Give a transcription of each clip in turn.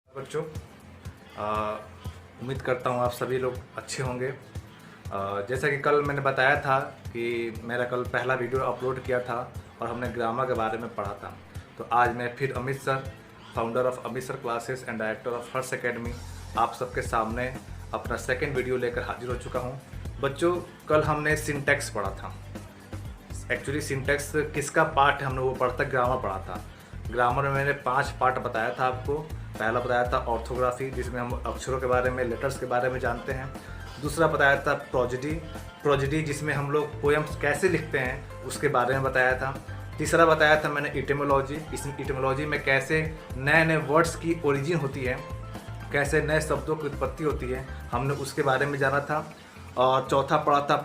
बच्चों, उम्मीद करता हूँ आप सभी लोग अच्छे होंगे। जैसा कि कल मैंने बताया था कि मेरा कल पहला वीडियो अपलोड किया था और हमने ग्रामर के बारे में पढ़ा था। तो आज मैं फिर Amit sir, founder of Amit sir classes and director of Harsh academy, आप सबके सामने अपना सेकंड वीडियो लेकर हाजिर हो चुका हूँ। बच्चों, कल हमने सिंटैक्स पढ़ा था। एक्चुअली सिंटैक्स किसका पार्ट है, हमने वो पढ़ा था, ग्रामर पढ़ा था। ग्रामर में मैंने 5 पार्ट बताया था आपको। पहला बताया था ऑर्थोग्राफी, जिसमें हम अक्षरों के बारे में, लेटर्स के बारे में जानते हैं। दूसरा बताया था प्रोजेडी, जिसमें हम लोग पोएम्स कैसे लिखते हैं उसके बारे में बताया था। तीसरा बताया था मैंने इटिमोलॉजी, इस इटिमोलॉजी में कैसे नए नए वर्ड्स की ओरिजिन होती है, कैसे नए शब्दों की उत्पत्ति होती है, हमने उसके बारे में जाना था। और चौथा पढ़ा था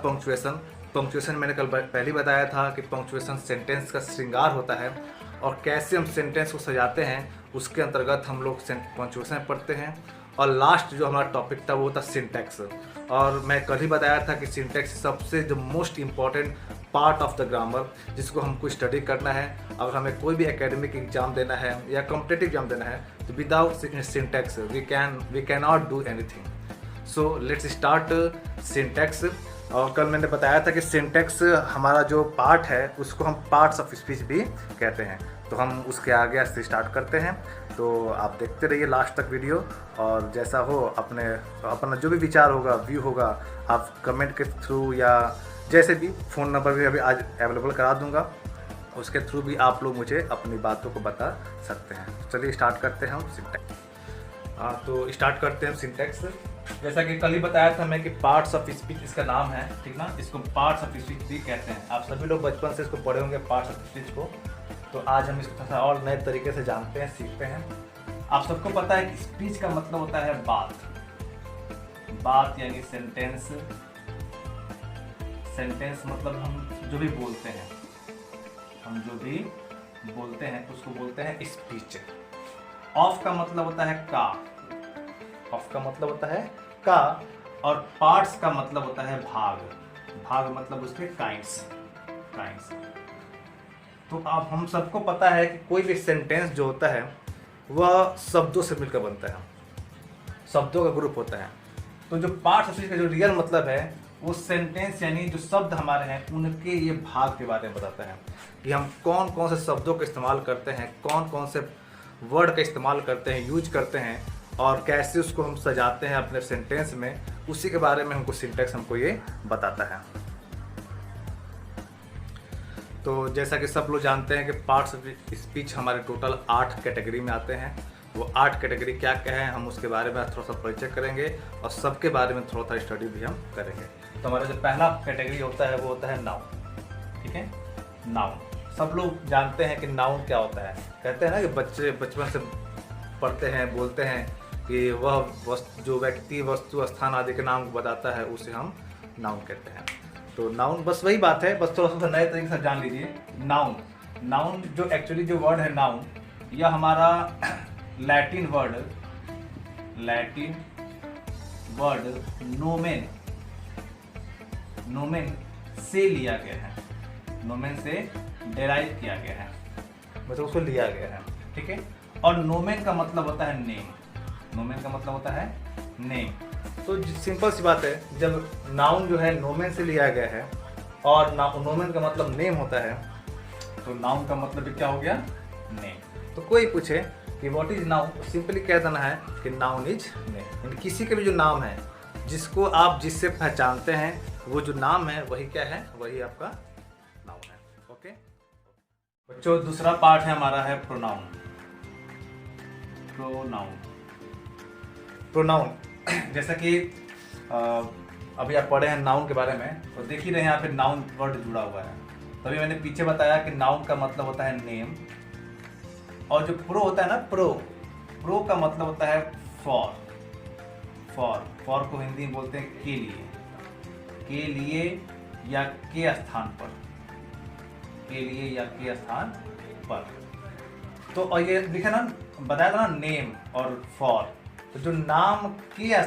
पंक्चुएशन मैंने कल पहले बताया था कि पंक्चुएशन सेंटेंस का श्रृंगार होता है और कैसे हम सेंटेंस को सजाते हैं, उसके अंतर्गत हम लोग पंक्चुएशन पढ़ते हैं। और लास्ट जो हमारा टॉपिक था वो था सिंटैक्स। और मैं कल ही बताया था कि सिंटैक्स सबसे जो most important part of the grammar, जिसको हमको स्टडी करना है। अगर हमें कोई भी एकेडमिक एग्जाम देना है या कॉम्पिटिटिव एग्जाम देना है, तो without syntax we can not do anything. So let's start syntax. और कल मैंने बताया था कि सिंटैक्स हमारा जो पार्ट है उसको हम पार्ट्स ऑफ स्पीच भी कहते हैं। तो हम उसके आगे से स्टार्ट करते हैं। तो आप देखते रहिए लास्ट तक वीडियो, और जैसा हो अपना जो भी विचार होगा, व्यू होगा, आप कमेंट के थ्रू या जैसे भी, फ़ोन नंबर भी अभी आज अवेलेबल करा दूंगा, उसके थ्रू भी आप लोग मुझे अपनी बातों को बता सकते हैं। चलिए स्टार्ट करते हैं हम सिंटैक्स। तो स्टार्ट करते हैं सिंटैक्स। जैसा कि कल ही बताया था मैं कि पार्ट्स ऑफ स्पीच इसका नाम है, ठीक ना। इसको पार्ट्स ऑफ स्पीच भी कहते हैं। आप सभी लोग बचपन से इसको पढ़े होंगे, पार्ट्स ऑफ स्पीच को। तो आज हम इसको थोड़ा और नए तरीके से जानते हैं, सीखते हैं। आप सबको पता है कि स्पीच का मतलब होता है बात यानी सेंटेंस। सेंटेंस मतलब हम जो भी बोलते हैं उसको बोलते हैं स्पीच। ऑफ का मतलब होता है का, और पार्ट्स का मतलब होता है भाग मतलब उसके काइंड्स। तो अब हम सबको पता है कि कोई भी सेंटेंस जो होता है वह शब्दों से मिलकर बनता है, शब्दों का ग्रुप होता है। तो जो पार्ट्स ऑफ स्पीच का जो रियल मतलब है वो सेंटेंस यानी जो शब्द हमारे हैं उनके ये भाग के बारे में बताता है कि हम कौन कौन से शब्दों का इस्तेमाल करते हैं, कौन कौन से वर्ड का इस्तेमाल करते हैं, यूज करते हैं, और कैसे उसको हम सजाते हैं अपने सेंटेंस में। उसी के बारे में हमको सिंटैक्स हमको ये बताता है। तो जैसा कि सब लोग जानते हैं कि पार्ट्स ऑफ स्पीच हमारे टोटल 8 कैटेगरी में आते हैं। वो 8 कैटेगरी क्या क्या है, हम उसके बारे में थोड़ा सा परिचय करेंगे और सबके बारे में थोड़ा सा स्टडी भी हम करेंगे। तो हमारा जो पहला कैटेगरी होता है वो होता है नाउन। ठीक है, नाउन सब लोग जानते हैं कि नाउन क्या होता है। कहते हैं ना कि बच्चे बचपन से पढ़ते हैं, बोलते हैं कि वह जो व्यक्ति, वस्तु, स्थान आदि के नाम को बताता है उसे हम नाउन कहते हैं। तो नाउन बस वही बात है, बस थोड़ा सा नए तरीके से जान लीजिए। नाउन जो एक्चुअली जो वर्ड है नाउन, यह हमारा लैटिन वर्ड नोमेन से लिया गया है, नोमेन से डेराइव किया गया है, मतलब उसको लिया गया है। ठीक है, और नोमेन का मतलब होता है नेम। तो सिंपल सी बात है, जब नाउन जो है नोमेन से लिया गया है और नोमेन का मतलब नेम होता है, तो नाउन का मतलब क्या हो गया, नेम। तो कोई पूछे कि व्हाट इज नाउन, सिंपली कह देना है कि नाउन इज नेम। यानी किसी के भी जो नाम है, जिसको आप जिससे पहचानते हैं, वो जो नाम है वही क्या है, वही आपका नाउन है। ओके बच्चों, दूसरा पार्ट है हमारा है प्रोनाउन। जैसा कि अभी आप पढ़े हैं नाउन के बारे में, तो देख ही रहे हैं यहाँ पे नाउन वर्ड जुड़ा हुआ है। तभी मैंने पीछे बताया कि नाउन का मतलब होता है नेम, और जो प्रो होता है ना, प्रो का मतलब होता है फॉर को हिंदी में बोलते हैं के लिए या के स्थान पर। तो और ये लिखा ना, बताया था ना, नेम और फॉर। तो जो नाम के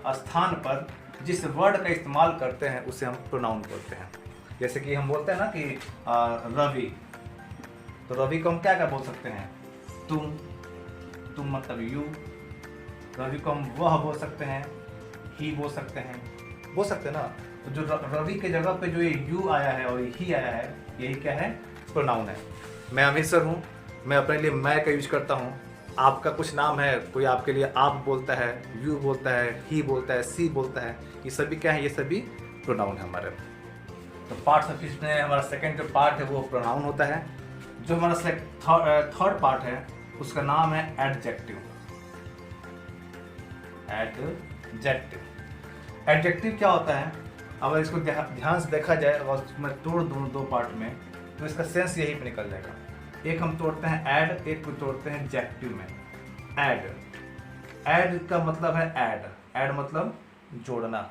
स्थान पर जिस वर्ड का इस्तेमाल करते हैं उसे हम प्रोनाउन बोलते हैं। जैसे कि हम बोलते हैं ना कि रवि, तो रवि को हम क्या क्या बोल सकते हैं, तुम, तुम मतलब यू। रवि को हम वह बोल सकते हैं, ही बोल सकते हैं, ना। तो जो रवि के जगह पे जो ये यू आया है और ही आया है, यही क्या है? प्रोनाउन है। मैं अमित सर हूँ, मैं अपने लिए मैं का यूज करता हूँ। आपका कुछ नाम है, कोई आपके लिए आप बोलता है, यू बोलता है, ही बोलता है, सी बोलता है, ये सभी क्या है? ये सभी प्रोनाउन है हमारे। तो पार्ट्स ऑफ स्पीच में हमारा सेकंड जो पार्ट है वो प्रोनाउन होता है। जो हमारा थर्ड पार्ट है उसका नाम है एडजेक्टिव। एडजेक्टिव क्या होता है? अगर इसको ध्यान से देखा जाए और मैं तोड़ दूँ दो पार्ट में, तो इसका सेंस यही पे निकल जाएगा। एक हम तोड़ते हैं ऐड, एक को तोड़ते हैं जेक्टिव में। ऐड का मतलब है ऐड मतलब जोड़ना,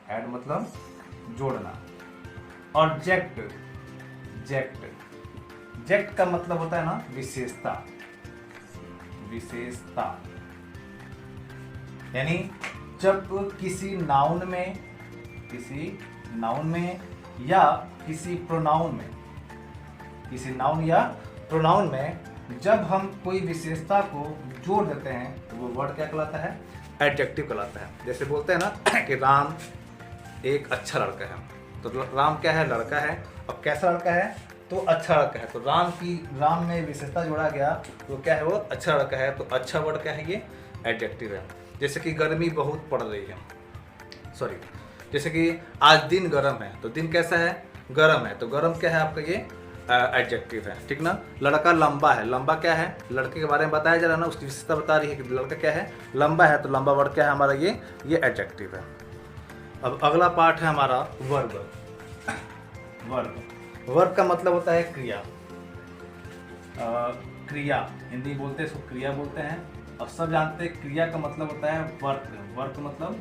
ऐड मतलब जोड़ना। और जेक्ट का मतलब होता है ना विशेषता। यानी जब किसी नाउन में या किसी प्रोनाउन में जब हम कोई विशेषता को जोड़ देते हैं तो वो वर्ड क्या कहलाता है? एडजेक्टिव कहलाता है। जैसे बोलते हैं ना कि राम एक अच्छा लड़का है, तो राम क्या है? लड़का है। और कैसा लड़का है? तो अच्छा लड़का है। तो राम में विशेषता जोड़ा गया तो क्या है? वो अच्छा लड़का है। तो अच्छा वर्ड क्या है? ये एडजेक्टिव है। जैसे कि गर्मी बहुत पड़ रही है, जैसे कि आज दिन गर्म है, तो दिन कैसा है? गर्म है। तो गर्म क्या है आपका? ये एडजेक्टिव है, ठीक ना। लड़का लंबा है, लंबा क्या है? लड़के के बारे में बताया जा रहा है ना, उसकी विशेषता बता रही है कि लड़का क्या है? लंबा है। तो लंबा वर्ड क्या है हमारा? ये एडजेक्टिव है। अब अगला पार्ट है हमारा वर्ब। वर्ब का मतलब होता है क्रिया। क्रिया हिंदी बोलते हैं, इसको क्रिया बोलते हैं। और सब जानते हैं क्रिया का मतलब होता है वर्क मतलब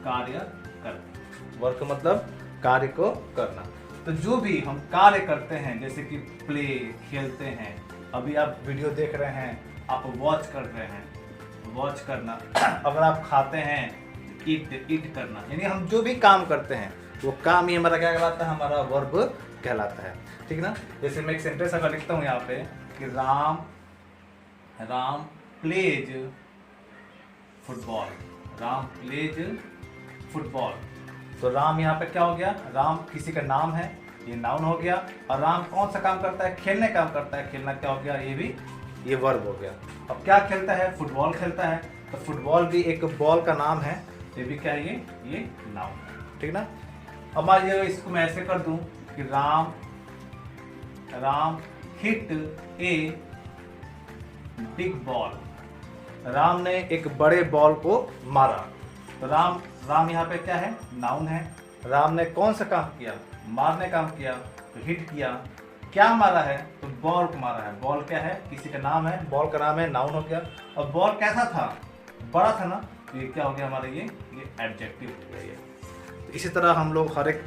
कार्य करना। वर्क मतलब कार्य को करना। तो जो भी हम कार्य करते हैं, जैसे कि प्ले, खेलते हैं, अभी आप वीडियो देख रहे हैं, आप वॉच कर रहे हैं, वॉच करना। अगर आप खाते हैं, ईट करना। यानी हम जो भी काम करते हैं वो काम ही हमारा क्या कहलाता है? हमारा वर्ब कहलाता है, ठीक ना। जैसे मैं एक सेंटेंस अगर लिखता हूँ यहाँ पे कि Ram plays football. Ram plays football. तो राम यहाँ पे क्या हो गया? राम किसी का नाम है, ये नाउन हो गया। और राम कौन सा काम करता है? खेलने काम करता है। खेलना क्या हो गया? ये वर्ब हो गया। अब क्या खेलता है? फुटबॉल खेलता है। तो फुटबॉल भी एक बॉल का नाम है, ये भी क्या है? ये नाउन है, ठीक ना। अब मान लीजिए इसको मैं ऐसे कर दूं कि Ram hit a big ball. Ram ने एक बड़े बॉल को मारा। तो राम यहाँ पे क्या है? नाउन है। राम ने कौन सा काम किया? मारने काम किया। तो हिट किया। क्या मारा है? तो बॉल को मारा है। बॉल क्या है? किसी का नाम है, बॉल का नाम है, नाउन हो गया। और बॉल कैसा था? बड़ा था ना। तो ये क्या हो गया हमारा? ये एडजेक्टिव हो गया। तो इसी तरह हम लोग हर एक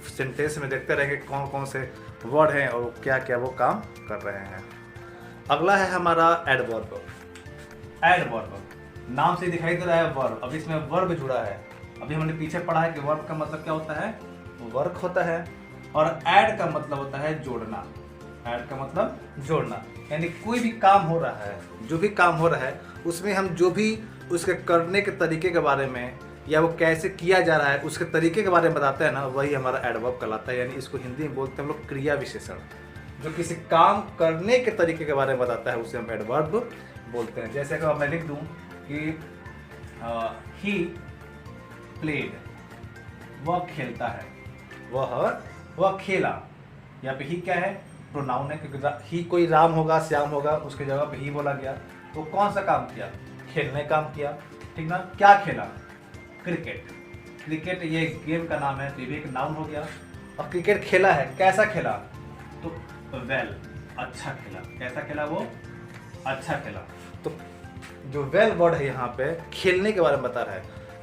सेंटेंस में देखते रहेंगे कौन कौन से वर्ड हैं और क्या क्या वो काम कर रहे हैं। अगला है हमारा एडवर्ब। नाम से दिखाई दे रहा है वर्ब। अब इसमें वर्ब जुड़ा है। अभी हमने पीछे पढ़ा है कि वर्ब का मतलब क्या होता है? वर्क होता है। और ऐड का मतलब होता है जोड़ना। ऐड का मतलब जोड़ना, यानी कोई भी काम हो रहा है, जो भी काम हो रहा है उसमें हम जो भी उसके करने के तरीके के बारे में या वो कैसे किया जा रहा है उसके तरीके के बारे में बताते हैं ना, वही हमारा एडवर्ब कहलाता है। यानी इसको हिंदी में बोलते हैं हम लोग क्रिया विशेषण। जो किसी काम करने के तरीके के बारे में बताता है उसे हम एडवर्ब बोलते हैं। जैसे अगर मैं लिख दूं कि ही प्लेड, वह खेलता है, वह खेला। यहाँ पे ही क्या है? प्रोनाउन है, क्योंकि ही कोई राम होगा, श्याम होगा, उसके जगह पे ही बोला गया। तो कौन सा काम किया? खेलने काम किया, ठीक ना। क्या खेला? क्रिकेट ये गेम का नाम है, तो ये भी एक नाउन हो गया। अब क्रिकेट खेला है, कैसा खेला? तो वेल, अच्छा खेला। कैसा खेला? वो अच्छा खेला। तो जो वेल वर्ड है यहाँ पे खेलने के बारे में बता रहा है।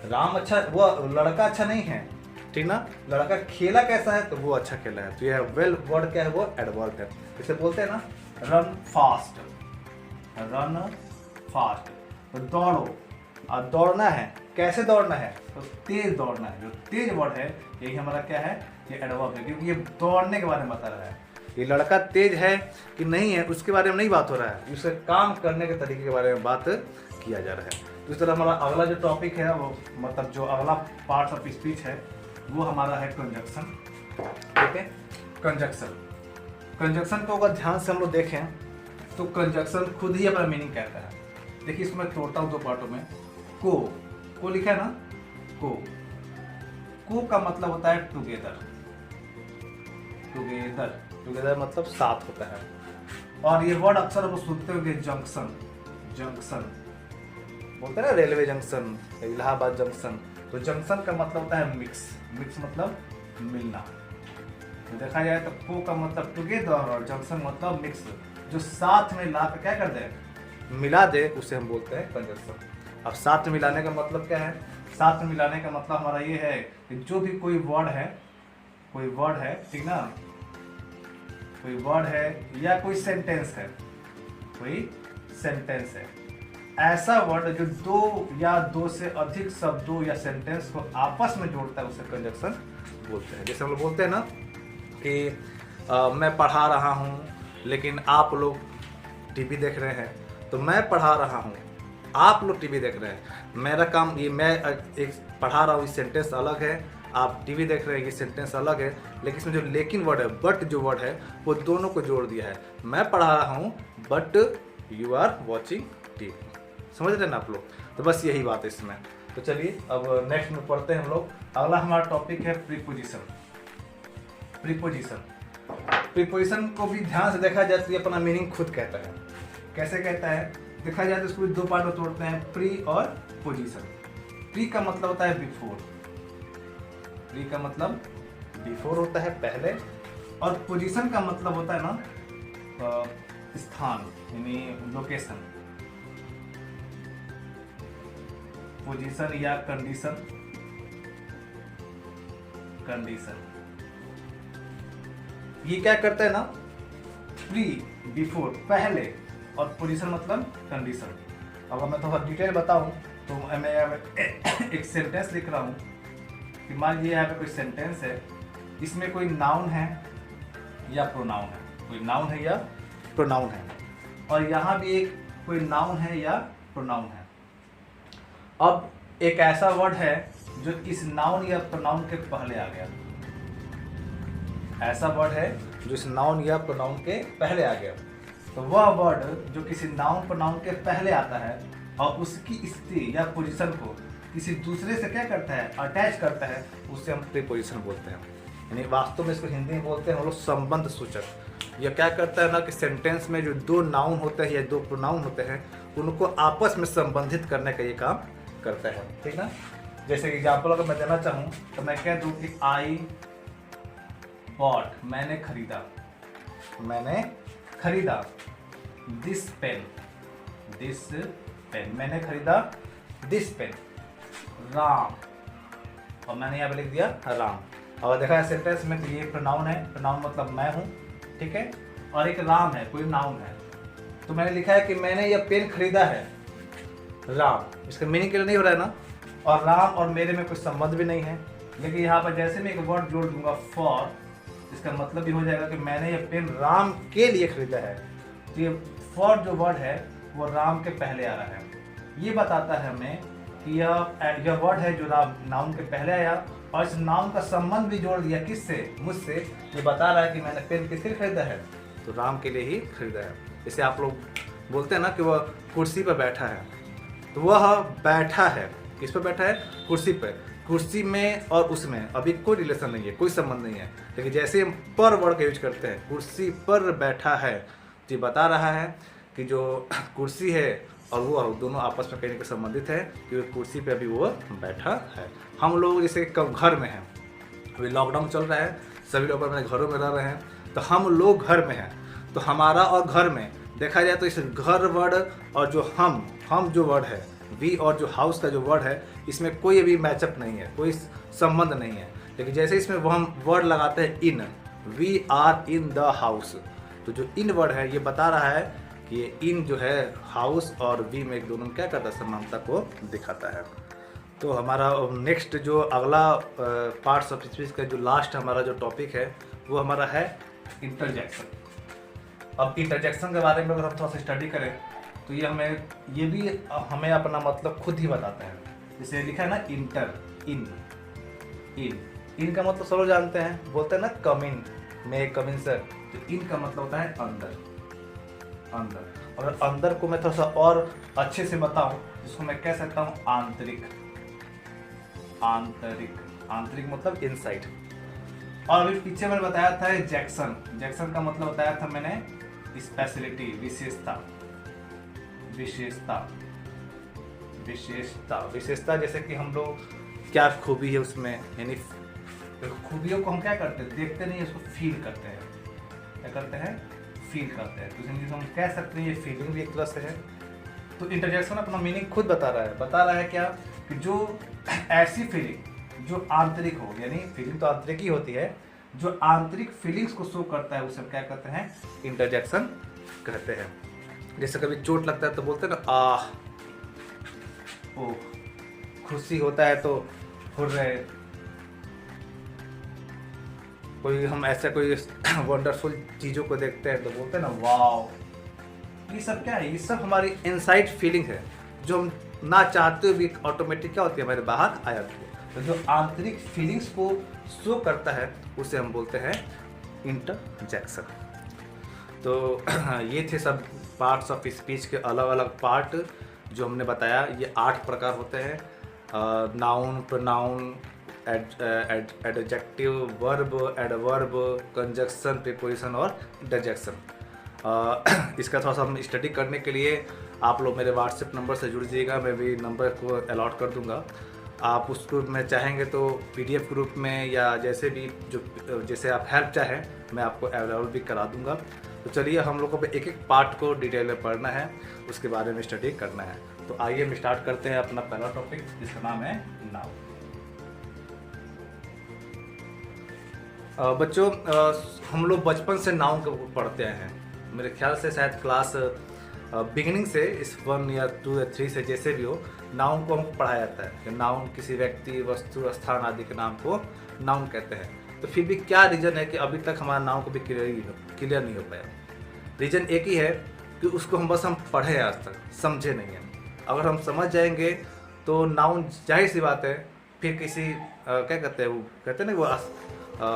राम अच्छा, वो लड़का अच्छा नहीं है, ठीक ना। लड़का खेला कैसा है? तो वो अच्छा खेला है। तो यह वेल वर्ड क्या है? वो एडवर्ब है। इसे बोलते हैं ना रन फास्ट। तो दौड़ो। और दौड़ना है, कैसे दौड़ना है? तो तेज दौड़ना है। जो तेज वर्ड है यही हमारा क्या है? ये एडवर्ब है, क्योंकि ये दौड़ने के बारे में बता रहा है। ये लड़का तेज है कि नहीं है उसके बारे में नहीं बात हो रहा है, उसके काम करने के तरीके के बारे में बात किया जा रहा है। तो इस तरह हमारा अगला जो टॉपिक है वो मतलब जो अगला पार्ट ऑफ स्पीच है वो हमारा है कंजक्शन। ठीक है, कंजक्शन को अगर ध्यान से हम लोग देखें तो कंजक्शन खुद ही अपना मीनिंग कहता है। देखिए इसको मैं तोड़ता हूँ दो पार्टों में। को लिखा है ना, को का मतलब होता है टुगेदर, टुगेदर मतलब साथ होता है। और ये वर्ड अक्सर आप सुनते होंगे जंक्शन बोलते हैं ना, रेलवे जंक्शन, इलाहाबाद जंक्शन। तो जंक्शन का मतलब होता है मिक्स मतलब मिलना। तो देखा जाए तो को का मतलब टुगेदर और जंक्शन मतलब मिक्स, जो साथ में ला कर क्या कर दे, मिला दे, उसे हम बोलते हैं कंजक्शन। अब साथ में मिलाने का मतलब क्या है? साथ में मिलाने का मतलब हमारा ये है कि जो भी कोई वर्ड है ठीक ना, कोई वर्ड है या कोई सेंटेंस है, ऐसा वर्ड जो दो या दो से अधिक शब्दों या सेंटेंस को आपस में जोड़ता है उसे कंजक्शन बोलते हैं। जैसे हम लोग बोलते हैं ना कि मैं पढ़ा रहा हूँ लेकिन आप लोग टीवी देख रहे हैं, तो मैं पढ़ा रहा हूँ, आप लोग टीवी देख रहे हैं। मेरा काम ये, मैं एक पढ़ा रहा हूँ, इस सेंटेंस अलग है, आप टीवी देख रहे हैं, ये सेंटेंस अलग है, लेकिन इसमें जो लेकिन वर्ड है, बट जो वर्ड है, वो दोनों को जोड़ दिया है। मैं पढ़ा रहा हूँ but you are watching TV. समझ रहे हैं ना आप लोग? तो बस यही बात है इसमें। तो चलिए अब नेक्स्ट में पढ़ते हैं हम लोग। अगला हमारा टॉपिक है प्रीपोजिशन। प्रीपोजिशन को भी ध्यान से देखा जाए तो ये अपना मीनिंग खुद कहता है। कैसे कहता है? देखा जाए तो इसको भी दो पार्ट में तोड़ते हैं, प्री और पोजीशन। प्री का मतलब होता है बिफोर, होता है पहले, और पोजीशन का मतलब होता है ना स्थान, यानी लोकेशन। पोजीशन या कंडीशन, ये क्या करता है ना, प्री बिफोर पहले, और पोजीशन मतलब कंडीशन। अगर मैं थोड़ा डिटेल बताऊं तो मैं एक सेंटेंस लिख रहा हूं कि मान लीजिए यहाँ पे कोई सेंटेंस है, इसमें कोई नाउन है या प्रोनाउन है, और यहाँ भी एक कोई नाउन है या प्रोनाउन है। अब एक ऐसा वर्ड है जो इस नाउन या प्रोनाउन के पहले आ गया, तो वह वर्ड जो किसी नाउन प्रोनाउन के पहले आता है और उसकी स्थिति या पोजीशन को किसी दूसरे से क्या करता है, अटैच करता है, उसे हम प्रीपोजिशन बोलते हैं। यानी वास्तव में इसको हिंदी में बोलते हैं हम लोग संबंध सूचक। यह क्या करता है ना कि सेंटेंस में जो दो नाउन होते हैं या दो प्रोनाउन होते हैं, उनको आपस में संबंधित करने का ये काम करता है। ठीक ना? जैसे एग्जाम्पल अगर मैं देना चाहूँ तो मैं कह दूँ कि आई बॉट, मैंने खरीदा दिस पेन, मैंने खरीदा दिस पेन। राम, और मैंने यहाँ पे लिख दिया राम। और देखा है सेंटेंस में तो ये प्रोनाउन है, प्रोनाउन मतलब मैं हूँ, ठीक है, और एक राम है, कोई नाउन है। तो मैंने लिखा है कि मैंने यह पेन खरीदा है राम। इसका मीनिंग क्लियर नहीं हो रहा है ना? और राम और मेरे में कोई संबंध भी नहीं है, लेकिन यहाँ पर जैसे मैं एक वर्ड जोड़ दूंगा फॉर, इसका मतलब भी हो जाएगा कि मैंने ये पेन राम के लिए खरीदा है। तो ये फॉर जो वर्ड है वो राम के पहले आ रहा है। ये बताता है हमें कि यह वर्ड है जो नाउन के पहले आया, और इस नाउन का संबंध भी जोड़ दिया किससे, मुझसे। ये बता रहा है कि मैंने पेन किसके लिए खरीदा है, तो राम के लिए ही खरीदा है। जैसे आप लोग बोलते हैं ना कि वह कुर्सी पर बैठा है, तो वह बैठा है, किस पर बैठा है, कुर्सी पर। कुर्सी में और उसमें अभी कोई रिलेशन नहीं है, कोई संबंध नहीं है, लेकिन जैसे हम पर वर्ड का यूज करते हैं, कुर्सी पर बैठा है, तो ये बता रहा है कि जो कुर्सी है और वो दोनों आपस में कहीं ना कहीं संबंधित है, क्योंकि कुर्सी पे अभी वो बैठा है। हम लोग जैसे कब घर में हैं, अभी लॉकडाउन चल रहा है, सभी लोग अपने घरों में रह रहे हैं, तो हम लोग घर में हैं, तो हमारा और घर में देखा जाए तो इस घर वर्ड और जो हम जो वर्ड है, वी और जो हाउस का जो वर्ड है, इसमें कोई अभी मैचअप नहीं है, कोई संबंध नहीं है। लेकिन जैसे इसमें वो हम वर्ड लगाते हैं in, we are in the house, तो जो इन वर्ड है ये बता रहा है कि ये इन जो है हाउस और वी में एक दोनों क्या करता है, समानता को दिखाता है। तो हमारा नेक्स्ट जो अगला पार्ट्स ऑफ स्पीच का जो लास्ट हमारा जो टॉपिक है वो हमारा है इंटरजेक्शन। अब इंटरजेक्शन के बारे में अगर हम थोड़ा सा स्टडी करें तो ये भी हमें अपना मतलब खुद ही बताते हैं। जैसे लिखा है ना इंटर, इन का मतलब सब लोग जानते हैं, बोलते हैं ना कम इन, मे कम इन सर। तो इन का मतलब होता है अंदर। और अंदर को मैं थोड़ा सा और अच्छे से बताऊं, जिसको मैं कह सकता हूं आंतरिक मतलब इनसाइड। और अभी पीछे मैंने बताया था जैक्सन का मतलब बताया था मैंने स्पेशलिटी, विशेषता। जैसे कि हम लोग क्या खूबी है उसमें, यानी खूबियों को हम क्या करते हैं, देखते नहीं, उसको फील करते हैं। क्या करते हैं? फील करते हैं। तो हम कह सकते हैं ये फीलिंग भी एक तरह से है। तो इंटरजेक्शन अपना मीनिंग खुद बता रहा है क्या, कि जो ऐसी फीलिंग जो आंतरिक हो, यानी फीलिंग तो आंतरिक ही होती है, जो आंतरिक फीलिंग्स को शो करता है उसे क्या कहते हैं? इंटरजेक्शन कहते हैं। जैसे कभी चोट लगता है तो बोलते हैं ना आह, ओह, खुशी होता है तो हुर्रे, कोई हम ऐसा कोई वंडरफुल चीज़ों को देखते हैं तो बोलते हैं ना वाओ। ये सब क्या है? ये सब हमारी इनसाइड फीलिंग है, जो हम ना चाहते हुए भी ऑटोमेटिक क्या होती है, हमारे बाहर आ जाती है। तो जो आंतरिक फीलिंग्स को शो करता है उसे हम बोलते हैं इंटरजेक्शन। तो ये थे सब पार्ट्स ऑफ स्पीच के अलग अलग पार्ट जो हमने बताया। ये 8 प्रकार होते हैं: noun, pronoun, adjective, verb, adverb, conjunction, preposition और इंटरजेक्शन। इसका थोड़ा सा हम स्टडी करने के लिए आप लोग मेरे व्हाट्सएप नंबर से जुड़ जाइएगा, मैं भी नंबर को अलॉट कर दूंगा। आप उसको मैं चाहेंगे तो पीडीएफ ग्रुप में या जैसे आप हेल्प चाहें मैं आपको अवेलेबल भी करा दूंगा। तो चलिए हम लोग को एक एक पार्ट को डिटेल में पढ़ना है, उसके बारे में स्टडी करना है। तो आइए हम स्टार्ट करते हैं अपना पहला टॉपिक, जिसका नाम है नाउन। बच्चों, हम लोग बचपन से नाउन को पढ़ते हैं। मेरे ख्याल से शायद क्लास बिगिनिंग से इस 1 या 2 या 3 से जैसे भी हो, नाउन को हमको पढ़ाया जाता है कि नाउन किसी व्यक्ति, वस्तु, स्थान आदि के नाम को नाउन कहते हैं। तो फिर भी क्या रीज़न है कि अभी तक हमारा नाउन को भी क्लियर नहीं हो पाया? रीज़न एक ही है कि उसको हम पढ़े आज तक, समझे नहीं हैं। अगर हम समझ जाएंगे तो नाउन जाहिर सी बात है फिर किसी क्या कहते हैं, वो कहते हैं ना, वो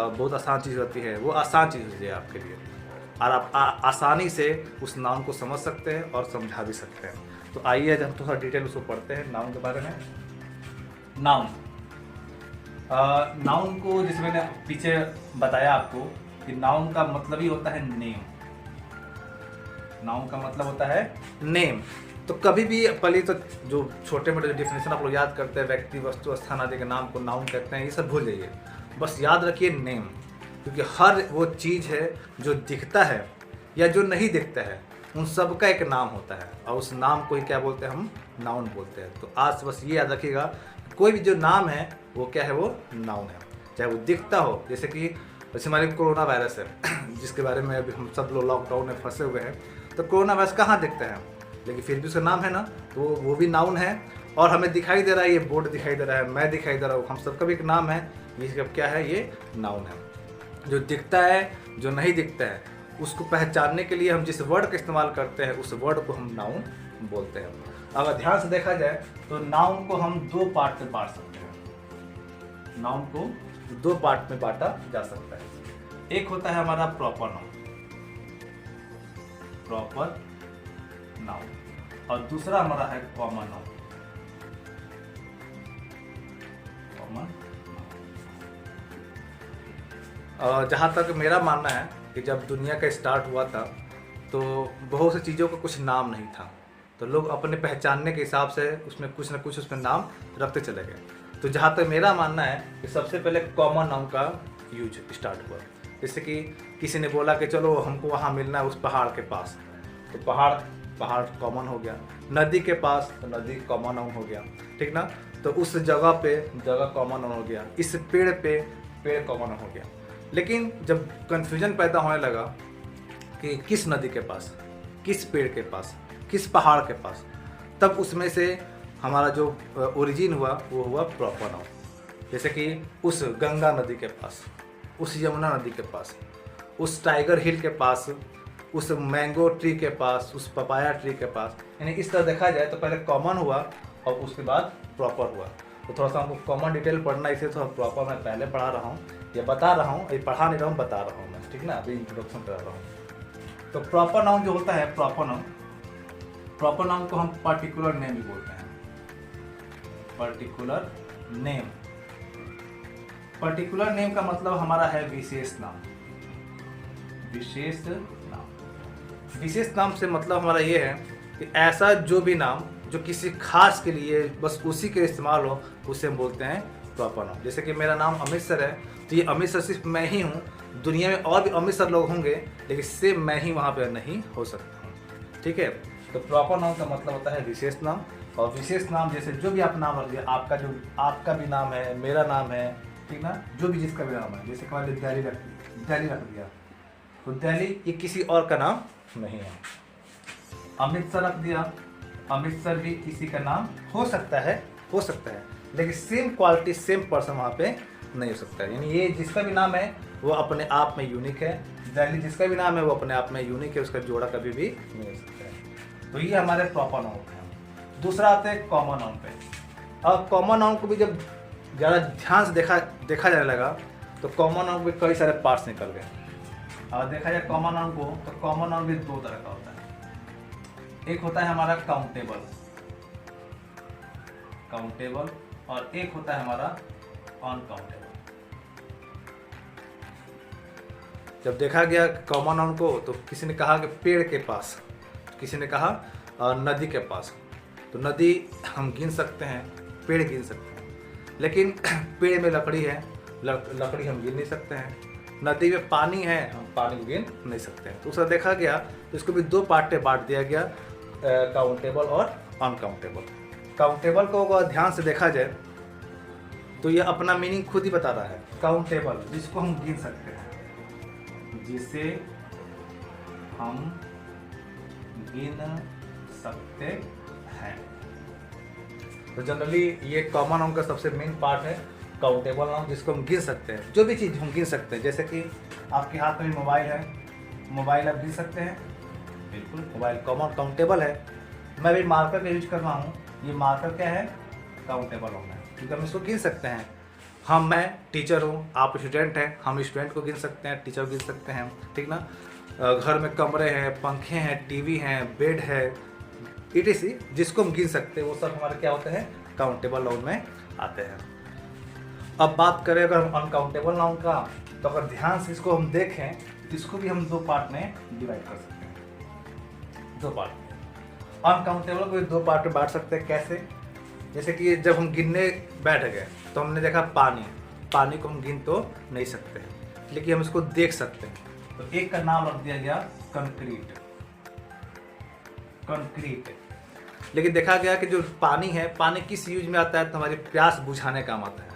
बहुत आसान चीज़ होती है, वो आसान चीज़ होती है आपके लिए, और आप आसानी से उस नाउन को समझ सकते हैं और समझा भी सकते हैं। तो आइए हम थोड़ा डिटेल उसको पढ़ते हैं नाउन के बारे में। नाउन को जैसे मैंने पीछे बताया आपको कि नाउन का मतलब ही होता है नेम। नाउन का मतलब होता है नेम। तो कभी भी पहले तो जो छोटे मोटे डिफिनेशन आप लोग याद करते हैं, व्यक्ति, वस्तु, स्थान आदि के नाम को नाउन कहते हैं, ये सब भूल जाइए। बस याद रखिए नेम, क्योंकि हर वो चीज़ है जो दिखता है या जो नहीं दिखता है, उन सब का एक नाम होता है, और उस नाम को ही क्या बोलते हैं? हम नाउन बोलते हैं। तो आज बस ये याद रखिएगा, कोई भी जो नाम है वो क्या है? वो नाउन है, चाहे वो दिखता हो। जैसे हमारे कोरोना वायरस है जिसके बारे में अभी हम सब लोग लॉकडाउन में फंसे हुए हैं। तो कोरोना वायरस कहाँ दिखता है, लेकिन फिर भी उसका नाम है ना, तो वो भी नाउन है। और हमें दिखाई दे रहा है, ये बोर्ड दिखाई दे रहा है, मैं दिखाई दे रहा हूँ, हम सबका भी एक नाम है। ये सब क्या है? ये नाउन है। जो दिखता है, जो नहीं दिखता है, उसको पहचानने के लिए हम जिस वर्ड का इस्तेमाल करते हैं उस वर्ड को हम नाउन बोलते हैं। अगर ध्यान से देखा जाए तो नाउन को हम 2 पार्ट में बांट सकते हैं। नाउन को 2 पार्ट में बांटा जा सकता है। एक होता है हमारा प्रॉपर नाउन, और दूसरा हमारा है कॉमन नाउन। जहाँ तक मेरा मानना है कि जब दुनिया का स्टार्ट हुआ था तो बहुत सी चीज़ों का कुछ नाम नहीं था, तो लोग अपने पहचानने के हिसाब से उसमें कुछ ना कुछ उसमें नाम रखते चले गए। तो जहाँ तक मेरा मानना है कि सबसे पहले कॉमन नाउन का यूज स्टार्ट हुआ। जैसे कि किसी ने बोला कि चलो हमको वहाँ मिलना है उस पहाड़ के पास, तो पहाड़ कॉमन हो गया। नदी के पास, तो नदी कॉमन नाउन हो गया, ठीक ना। तो उस जगह पे जगह कॉमन नाउन हो गया। इस पेड़ पे पेड़ कॉमन नाउन हो गया। लेकिन जब कन्फ्यूजन पैदा होने लगा कि किस नदी के पास, किस पेड़ के पास, किस पहाड़ के पास, तब उसमें से हमारा जो ओरिजिन हुआ वो हुआ प्रॉपर नाउन। जैसे कि उस गंगा नदी के पास, उस यमुना नदी के पास, उस टाइगर हिल के पास, उस मैंगो ट्री के पास, उस पपाया ट्री के पास। यानी इस तरह देखा जाए तो पहले कॉमन हुआ और उसके बाद प्रॉपर हुआ। तो थोड़ा सा हमको कॉमन डिटेल पढ़ना, इसे थोड़ा प्रॉपर मैं पहले पढ़ा रहा हूँ, ये बता रहा हूँ, ये पढ़ा नहीं रहा हूँ, बता रहा हूँ मैं, ठीक ना, अभी इंट्रोडक्शन करा रहा हूँ। तो प्रॉपर नाउन जो होता है, प्रॉपर नाउन को हम पर्टिकुलर नेम भी बोलते हैं। पर्टिकुलर नेम, पर्टिकुलर नेम का मतलब हमारा है विशेष नाम। विशेष नाम, विशेष नाम से मतलब हमारा ये है कि ऐसा जो भी नाम जो किसी खास के लिए बस उसी के इस्तेमाल हो, उसे हम बोलते हैं प्रॉपर नाउन। जैसे कि मेरा नाम अमित सर है, तो ये अमित सर सिर्फ मैं ही हूँ, दुनिया में और भी अमित सर लोग होंगे, लेकिन सिर्फ मैं ही वहाँ पर नहीं हो सकता हूँ, ठीक है। तो प्रॉपर नाउन का मतलब होता है विशेष नाम। और विशेष नाम जैसे जो भी आप नाम रख दिया, आपका भी नाम है, मेरा नाम है, ठीक ना, जो भी जिसका भी नाम है, जैसे कि मैंने दिल्ली रख दिया, तो दिल्ली ये किसी और का नाम नहीं है। अमित सर रख दिया, अमित सर भी किसी का नाम हो सकता है, लेकिन सेम क्वालिटी सेम पर्सन वहाँ पे नहीं हो सकता है। यानी ये जिसका भी नाम है वो अपने आप में यूनिक है, दिल्ली जिसका भी नाम है वो अपने आप में यूनिक है, उसका जोड़ा कभी भी नहीं हो सकता है। तो ये हमारे प्रॉपर नाउन है। दूसरा आता है कॉमन नाउन पे। अब कॉमन नाउन को भी जब ज़्यादा ध्यान से देखा जाने लगा तो कॉमन नाउन के कई सारे पार्ट्स निकल गए। और देखा जाए कॉमन नाउन को, तो कॉमन नाउन भी दो तरह का होता है। एक होता है हमारा काउंटेबल, और एक होता है हमारा अनकाउंटेबल। जब देखा गया कॉमन नाउन को, तो किसी ने कहा कि पेड़ के पास, किसी ने कहा नदी के पास। तो नदी हम गिन सकते हैं, पेड़ गिन सकते हैं, लेकिन पेड़ में लकड़ी है, लकड़ी हम गिन नहीं सकते हैं। नदी में पानी है, हम पानी को गिन नहीं सकते हैं। तो उसका देखा गया तो इसको भी दो पार्ट में बांट दिया गया, काउंटेबल और अनकाउंटेबल। काउंटेबल को अगर ध्यान से देखा जाए तो ये अपना मीनिंग खुद ही बता रहा है। काउंटेबल जिसको हम गिन सकते हैं, जिसे हम गिन सकते हैं। तो जनरली ये कॉमन नाउन का सबसे मेन पार्ट है काउंटेबल नाउन, जिसको हम गिन सकते हैं। जो भी चीज़ हम गिन सकते हैं, जैसे कि आपके हाथ में मोबाइल है, मोबाइल आप गिन सकते हैं, बिल्कुल मोबाइल कॉमन काउंटेबल है। मैं भी मार्कर का यूज कर रहा हूँ, ये मार्कर क्या है, काउंटेबल नाउन है, क्योंकि हम इसको गिन सकते हैं। मैं टीचर हूँ, आप स्टूडेंट हैं, हम स्टूडेंट को गिन सकते हैं, टीचर को गिन सकते हैं, ठीक ना। घर में कमरे हैं, पंखे हैं, टीवी हैं, बेड है, etc जिसको हम गिन सकते हैं, वो सब हमारे क्या होते हैं, काउंटेबल नाउन में आते हैं। अब बात करें अगर हम अनकाउंटेबल नाउन का, तो अगर ध्यान से इसको हम देखें तो इसको भी हम दो पार्ट में डिवाइड कर सकते हैं, दो पार्ट में। अनकाउंटेबल को भी दो पार्ट में बांट सकते हैं। कैसे? जैसे कि जब हम गिनने बैठ गए तो हमने देखा पानी को हम गिन तो नहीं सकते, लेकिन हम इसको देख सकते हैं। तो एक का नाम रख दिया गया कंक्रीट। लेकिन देखा गया कि जो पानी है, पानी किस यूज में आता है, तो हमारी प्यास बुझाने काम आता है।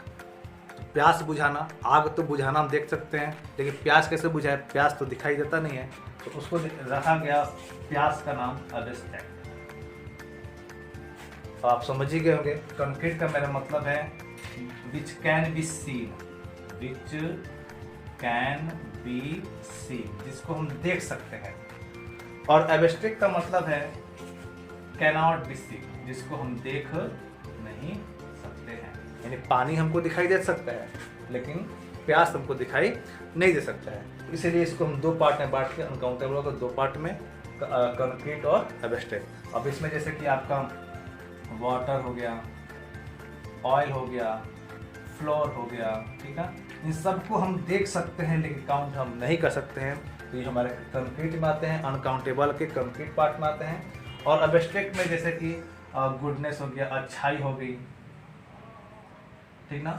तो प्यास बुझाना, आग तो बुझाना हम देख सकते हैं, लेकिन प्यास कैसे बुझाए, प्यास तो दिखाई देता नहीं है, तो उसको रखा गया प्यास का नाम एब्स्ट्रैक्ट। तो आप समझ ही गए होंगे, कंक्रीट का मेरा मतलब है विच कैन बी सीन, जिसको हम देख सकते हैं। और एब्स्ट्रैक्ट का मतलब है कैनॉट बी सीन, जिसको हम देख नहीं सकते हैं। यानी पानी हमको दिखाई दे सकता है, लेकिन प्यास हमको दिखाई नहीं दे सकता है। इसीलिए इसको हम दो पार्ट में बांट के, अनकाउंटेबल को दो पार्ट में, कंक्रीट और एब्स्ट्रैक्ट। अब इसमें जैसे कि आपका वाटर हो गया, ऑयल हो गया, फ्लोर हो गया, ठीक है, इन सबको हम देख सकते हैं, लेकिन काउंट हम नहीं कर सकते हैं। तो ये हमारे कंक्रीट में आते हैं, अनकाउंटेबल के कंक्रीट पार्ट में आते हैं। और एब्स्ट्रैक्ट में जैसे कि गुडनेस हो गया, अच्छाई हो गई, ठीक ना,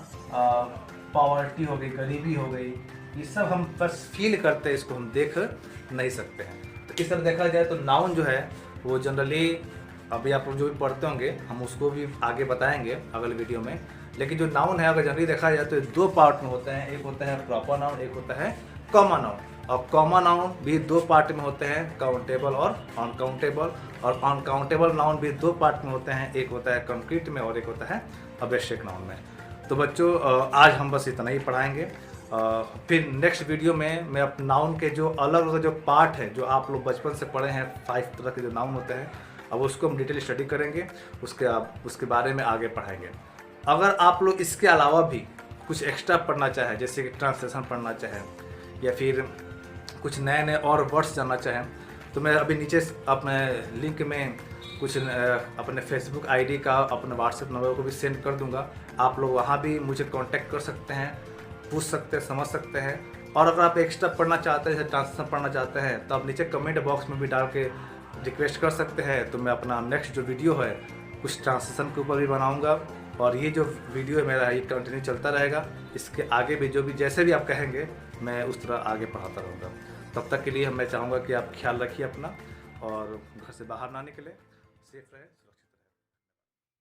पॉवर्टी हो गई, गरीबी हो गई, ये सब हम बस फील करते हैं, इसको हम देख नहीं सकते हैं। तो इस तरह देखा जाए तो नाउन जो है वो जनरली, अभी आप जो भी पढ़ते होंगे हम उसको भी आगे बताएंगे अगले वीडियो में, लेकिन जो नाउन है अगर जनरली देखा जाए तो दो पार्ट में होते हैं। एक होता है प्रॉपर नाउन, एक होता है कॉमन नाउन। और कॉमन नाउन भी दो पार्ट में होते हैं, काउंटेबल और अनकाउंटेबल। और अनकाउंटेबल नाउन भी दो पार्ट में होते हैं, एक होता है कंक्रीट में और एक होता है एब्स्ट्रैक्ट नाउन में। तो बच्चों आज हम बस इतना ही पढ़ाएंगे। फिर नेक्स्ट वीडियो में मैं नाउन के जो अलग अलग जो पार्ट है, जो आप लोग बचपन से पढ़े हैं 5 तरह के जो नाउन होते हैं, अब उसको हम डिटेल स्टडी करेंगे, उसके बारे में आगे पढ़ाएंगे। अगर आप लोग इसके अलावा भी कुछ एक्स्ट्रा पढ़ना चाहें, जैसे कि ट्रांसलेशन पढ़ना चाहें या फिर कुछ नए नए और वर्ड्स जानना चाहें, तो मैं अभी नीचे अपने लिंक में कुछ अपने फेसबुक आईडी का, अपने व्हाट्सएप नंबर को भी सेंड कर दूंगा। आप लोग वहाँ भी मुझे कांटेक्ट कर सकते हैं, पूछ सकते हैं, समझ सकते हैं। और अगर आप एक्स्ट्रा पढ़ना चाहते हैं, जैसे ट्रांसलेशन पढ़ना चाहते हैं, तो आप नीचे कमेंट बॉक्स में भी डाल के रिक्वेस्ट कर सकते हैं। तो मैं अपना नेक्स्ट जो वीडियो है कुछ ट्रांसलेशन के ऊपर भी बनाऊँगा, और ये जो वीडियो है मेरा ये कंटिन्यू चलता रहेगा। इसके आगे भी जो भी जैसे भी आप कहेंगे मैं उस तरह आगे पढ़ाता रहूँगा। तब तक के लिए मैं चाहूँगा कि आप ख्याल रखिए अपना, और घर से बाहर ना निकले, सेफ रहे।